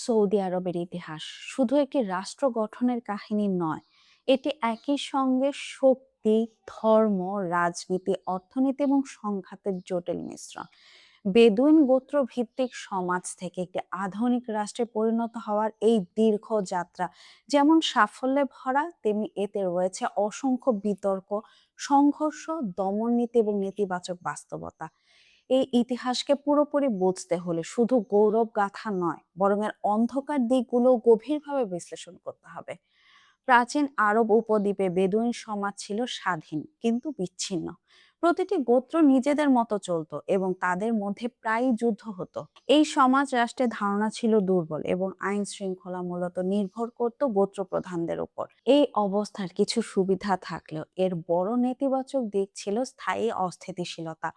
Saudi আরবের ইতিহাস শুধু একটি রাষ্ট্র গঠনের কাহিনী নয়, এটি একই সঙ্গে শক্তি, ধর্ম, রাজনীতি, অর্থনীতি এবং সংঘাতের জটিল মিশ্রণ। বেদুইন গোত্র ভিত্তিক সমাজ থেকে একটি আধুনিক রাষ্ট্রে পরিণত হওয়ার এই দীর্ঘ যাত্রা যেমন সাফল্যে ভরা, তেমনি এতে রয়েছে অসংখ্য বিতর্ক, সংঘর্ষ, দমননীতি এবং নেতিবাচক বাস্তবতা। এই ইতিহাসকে পুরোপুরি বুঝতে হলে শুধু গৌরব গাথা নয়, বরং এর অন্ধকার দিকগুলো গভীরভাবে বিশ্লেষণ করতে হবে। প্রাচীন আরব উপদ্বীপে বেদুইন সমাজ ছিল স্বাধীন কিন্তু বিচ্ছিন্ন। প্রতিটি গোত্র নিজেদের মতো চলতো এবং তাদের মধ্যে প্রায়ই যুদ্ধ হতো। এই সমাজ রাষ্ট্রের ধারণা ছিল দুর্বল এবং আইন শৃঙ্খলা মূলত নির্ভর করত গোত্র প্রধানদের উপর। এই অবস্থার কিছু সুবিধা থাকলেও এর বড় নেতিবাচক দিক ছিল স্থায়ী অস্থিতিশীলতা।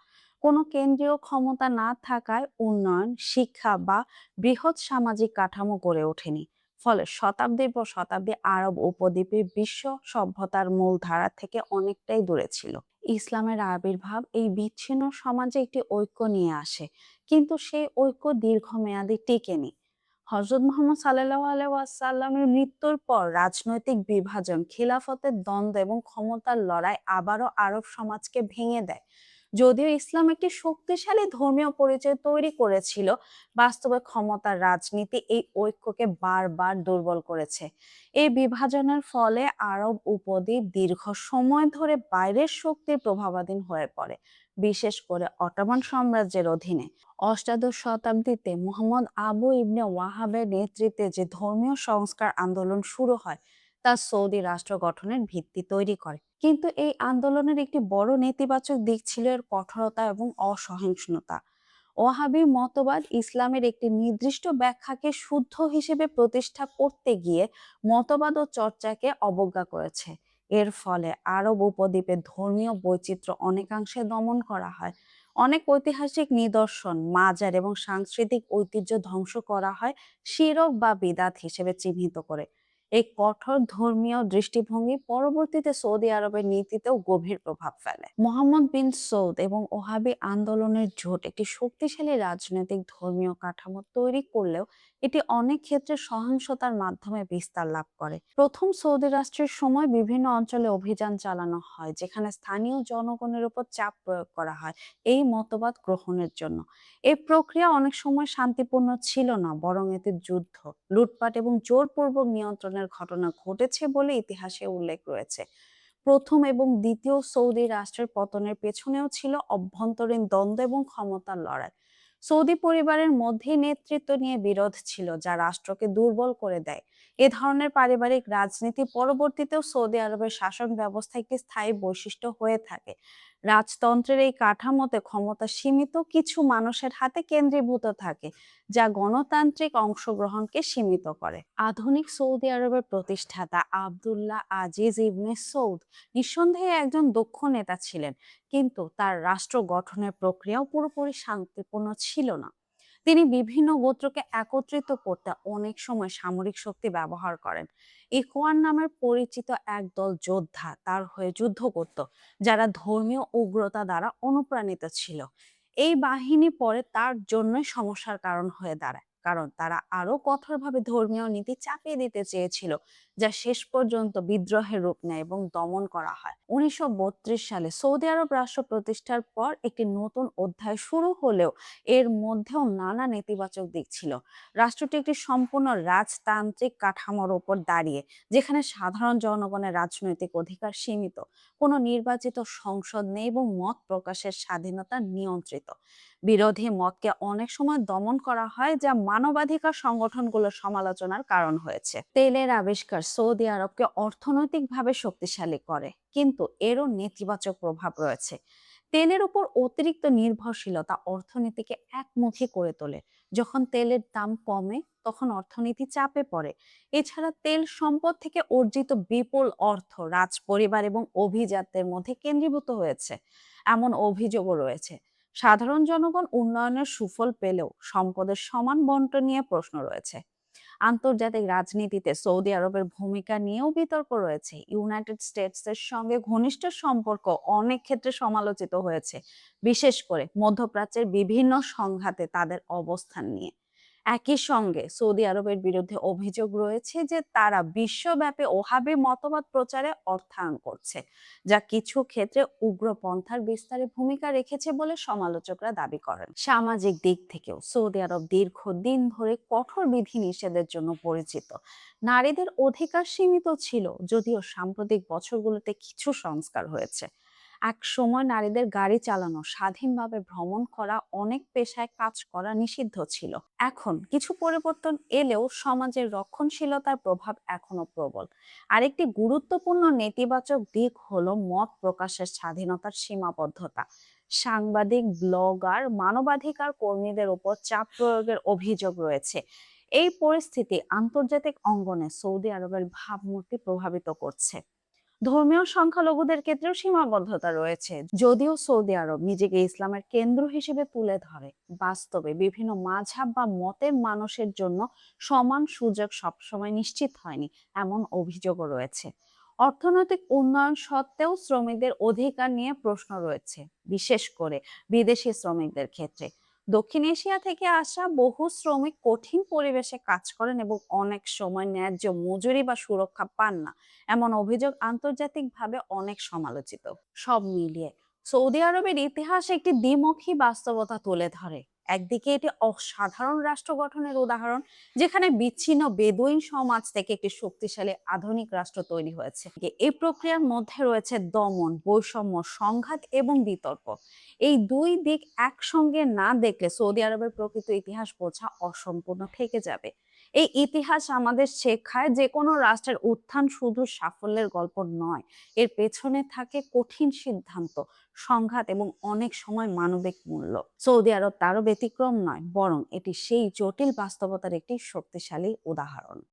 কোনো কেন্দ্রীয় ক্ষমতা না থাকায় উন্নয়ন, শিক্ষা বা বৃহৎ সামাজিক কাঠামো গড়ে ওঠেনি। ফলে শতাব্দীর পর শতাব্দী আরব উপদ্বীপে বিশ্ব সভ্যতার মূল ধারা থেকে অনেকটাই দূরে ছিল। ইসলামের আবির্ভাব এই বিচ্ছিন্ন সমাজে একটি ঐক্য নিয়ে আসে, কিন্তু সেই ঐক্য দীর্ঘমেয়াদী টিকেনি। হযরত মুহাম্মদ সাল্লাল্লাহু আলাইহি ওয়াসাল্লামের মৃত্যুর পর রাজনৈতিক বিভাজন, খিলাফতের দ্বন্দ্ব এবং ক্ষমতার লড়াই আবারও আরব সমাজকে ভেঙে দেয়। যদিও ইসলাম একটি শক্তিশালী ধর্মীয় পরিচয় তৈরি করেছিল, বাস্তবে ক্ষমতার রাজনীতি এই ঐক্যকে বারবার দুর্বল করেছে। এই বিভাজনের ফলে আরব উপদ্বীপ দীর্ঘ সময় ধরে বাইরের শক্তির প্রভাবাধীন হয়ে পড়ে, বিশেষ করে অটোমান সাম্রাজ্যের অধীনে। অষ্টাদশ শতাব্দীতে মুহাম্মদ আবু ইবনে ওয়াহাবের নেতৃত্বে যে ধর্মীয় সংস্কার আন্দোলন শুরু হয়, তা সৌদি রাষ্ট্র গঠনের ভিত্তি তৈরি করে। কিন্তু এই আন্দোলনের একটি বড় নেতিবাচক দিক ছিল এর কঠোরতা এবং অসহিষ্ণুতা। ওয়াহাবি মতবাদ ইসলামের একটি নির্দিষ্ট ব্যাখ্যাকে শুদ্ধ হিসেবে প্রতিষ্ঠা করতে গিয়ে মতবাদ ও চর্চাকে অবজ্ঞা করেছে। এর ফলে আরব উপদ্বীপে ধর্মীয় বৈচিত্র্য অনেকাংশে দমন করা হয়। অনেক ঐতিহাসিক নিদর্শন, মাজার এবং সাংস্কৃতিক ঐতিহ্য ধ্বংস করা হয় শিরক বা বিদাত হিসেবে চিহ্নিত করে। এই কঠোর ধর্মীয় দৃষ্টিভঙ্গি পরবর্তীতে সৌদি আরবের নীতিতেও গভীর প্রভাব ফেলে। মোহাম্মদ বিন সৌদ এবং ওহাবি আন্দোলনের জোট একটি শক্তিশালী রাজনৈতিক ধর্মীয় কাঠামো তৈরি করলেও এটি অনেক ক্ষেত্রে সহিংসতার মাধ্যমে বিস্তার লাভ করে। প্রথম সৌদি রাষ্ট্রের সময় বিভিন্ন অঞ্চলে অভিযান চালানো হয়, যেখানে স্থানীয় জনগণের উপর চাপ প্রয়োগ করা হয় এই মতবাদ গ্রহণের জন্য। এই প্রক্রিয়া অনেক সময় শান্তিপূর্ণ ছিল না, বরং এতে যুদ্ধ, লুটপাট এবং জোরপূর্বক নিয়ন্ত্রণের ঘটনা ঘটেছে বলে ইতিহাসে উল্লেখ রয়েছে। প্রথম এবং দ্বিতীয় সৌদি রাষ্ট্রের পতনের পেছনেও ছিল অভ্যন্তরীণ দ্বন্দ্ব এবং ক্ষমতার লড়াই। সৌদি পরিবারের মধ্যেই নেতৃত্ব নিয়ে বিরোধ ছিল, যা রাষ্ট্রকে দুর্বল করে দেয়। এ ধরনের পারিবারিক রাজনীতি পরবর্তীতেও সৌদি আরবের শাসন ব্যবস্থা একটি স্থায়ী বৈশিষ্ট্য হয়ে থাকে। রাজতন্ত্রের এই কাঠামোতে ক্ষমতা সীমিত কিছু মানুষের হাতে কেন্দ্রীভূত থাকে, যা গণতান্ত্রিক অংশগ্রহণকে সীমিত করে। আধুনিক সৌদি আরবের প্রতিষ্ঠাতা আব্দুল্লাহ আজিজ ইবনে সৌদ নিঃসন্দেহে একজন দক্ষ নেতা ছিলেন, কিন্তু তার রাষ্ট্র গঠনের প্রক্রিয়াও পুরোপুরি শান্তিপূর্ণ ছিল না। তিনি বিভিন্ন গোত্রকে একত্রিত করতে অনেক সময় সামরিক শক্তি ব্যবহার করেন। ইখওয়ান নামের পরিচিত একদল যোদ্ধা তার হয়ে যুদ্ধ করত, যারা ধর্মীয় উগ্রতা দ্বারা অনুপ্রাণিত ছিল। এই বাহিনী পরে তার জন্যই সমস্যার কারণ হয়ে দাঁড়ায়, কারণ তারা আরো কঠোরভাবে ধর্মীয় নীতি চাপিয়ে দিতে চেয়েছিল, যা শেষ পর্যন্ত বিদ্রোহের রূপ নেয় এবং দমন করা হয়। 1932 সালে সৌদি আরব রাষ্ট্র প্রতিষ্ঠার পর একটি নতুন অধ্যায় শুরু হলেও এর মধ্যেও নানা নেতিবাচক দিক ছিল। রাষ্ট্রটি একটি সম্পূর্ণ রাজতান্ত্রিক কাঠামোর উপর দাঁড়িয়ে, যেখানে সাধারণ জনগণের রাজনৈতিক অধিকার সীমিত, কোনো নির্বাচিত সংসদ নেই এবং মত প্রকাশের স্বাধীনতা নিয়ন্ত্রিত। বিরোধী মতকে অনেক সময় দমন করা হয়, যা মানবাধিকার সংগঠনগুলোর সমালোচনার কারণ হয়েছে। তেলের আবিষ্কার সৌদি আরবকে অর্থনৈতিকভাবে শক্তিশালী করে, কিন্তু এরও নেতিবাচক প্রভাব রয়েছে। তেলের উপর অতিরিক্ত নির্ভরশীলতা অর্থনীতিকে একমুখী করে তোলে। যখন তেলের দাম কমে, তখন অর্থনীতি চাপে পড়ে। এছাড়া তেল সম্পদ থেকে অর্জিত বিপুল অর্থ রাজ পরিবার এবং অভিজাতদের মধ্যে কেন্দ্রীভূত হয়েছে, এমন অভিযোগও রয়েছে। সাধারণ জনগণ উন্নয়নের সুফল পেলেও সম্পদের সমান বন্টন নিয়ে প্রশ্ন রয়েছে। আন্তর্জাতিক রাজনীতিতে সৌদি আরবের ভূমিকা নিয়েও বিতর্ক রয়েছে। ইউনাইটেড স্টেটসের সঙ্গে ঘনিষ্ঠ সম্পর্ক অনেক ক্ষেত্রে সমালোচিত হয়েছে, বিশেষ করে মধ্যপ্রাচ্যের বিভিন্ন সংঘাতে তাদের অবস্থান নিয়ে। একই সঙ্গে সৌদি আরবের বিরুদ্ধে অভিযোগ রয়েছে যে তারা বিশ্বব্যাপী ওহাবি মতবাদ প্রচারে অর্থায়ন করছে, যা কিছু ক্ষেত্রে উগ্রপন্থার বিস্তারে ভূমিকা রেখেছে বলে সমালোচকরা দাবি করেন। সামাজিক দিক থেকেও সৌদি আরব দীর্ঘদিন ধরে কঠোর বিধিনিষেধের জন্য পরিচিত। নারীদের অধিকার সীমিত ছিল, যদিও সাম্প্রতিক বছরগুলোতে কিছু সংস্কার হয়েছে। এক সময় নারীদের গাড়ি চালানো, স্বাধীনভাবে ভ্রমণ করা, অনেক পেশায় কাজ করা নিষিদ্ধ ছিল। এখন কিছু পরিবর্তন এলেও সমাজের রক্ষণশীলতার প্রভাব এখনো প্রবল। আরেকটি গুরুত্বপূর্ণ নেতিবাচক দিক হলো মত প্রকাশের স্বাধীনতার সীমাবদ্ধতা। সাংবাদিক, ব্লগার, মানবাধিকার কর্মীদের উপর চাপ প্রয়োগের অভিযোগ রয়েছে। এই পরিস্থিতি আন্তর্জাতিক অঙ্গনে সৌদি আরবের ভাবমূর্তি প্রভাবিত করছে। ধর্মীয় সংখ্যালঘুদের ক্ষেত্রেও সীমাবদ্ধতা রয়েছে। যদিও সৌদি আরব নিজেকে ইসলামের কেন্দ্র হিসেবে তুলে ধরে, বাস্তবে বিভিন্ন মাযহাব বা মতের মানুষের জন্য সমান সুযোগ সবসময় নিশ্চিত হয়নি, এমন অভিযোগও রয়েছে। অর্থনৈতিক উন্নয়ন সত্ত্বেও শ্রমিকদের অধিকার নিয়ে প্রশ্ন রয়েছে, বিশেষ করে বিদেশি শ্রমিকদের ক্ষেত্রে। দক্ষিণ এশিয়া থেকে আসা বহু শ্রমিক কঠিন পরিবেশে কাজ করেন এবং অনেক সময় ন্যায্য মজুরি বা সুরক্ষা পান না, এমন অভিযোগ আন্তর্জাতিকভাবে অনেক সমালোচিত। সব মিলিয়ে সৌদি আরবের ইতিহাস একটি দ্বিমুখী বাস্তবতা তুলে ধরে। একদিকে এটি অসাধারণ রাষ্ট্র গঠনের উদাহরণ, যেখানে বিচ্ছিন্ন বেদুইন সমাজ থেকে একটি শক্তিশালী আধুনিক রাষ্ট্র তৈরি হয়েছে। এই প্রক্রিয়ার মধ্যে রয়েছে দমন, বৈষম্য, সংঘাত এবং বিতর্ক। এই দুই দিক একসঙ্গে না দেখলে সৌদি আরবের প্রকৃত ইতিহাস বোঝা অসম্পূর্ণ থেকে যাবে। এই ইতিহাস আমাদের শেখায় যে কোনো রাষ্ট্রের উত্থান শুধু সাফল্যের গল্প নয়, এর পেছনে থাকে কঠিন সিদ্ধান্ত, সংঘাত এবং অনেক সময় মানবিক মূল্য। সৌদি আরব তারও ব্যতিক্রম নয়, বরং এটি সেই জটিল বাস্তবতার একটি শক্তিশালী উদাহরণ।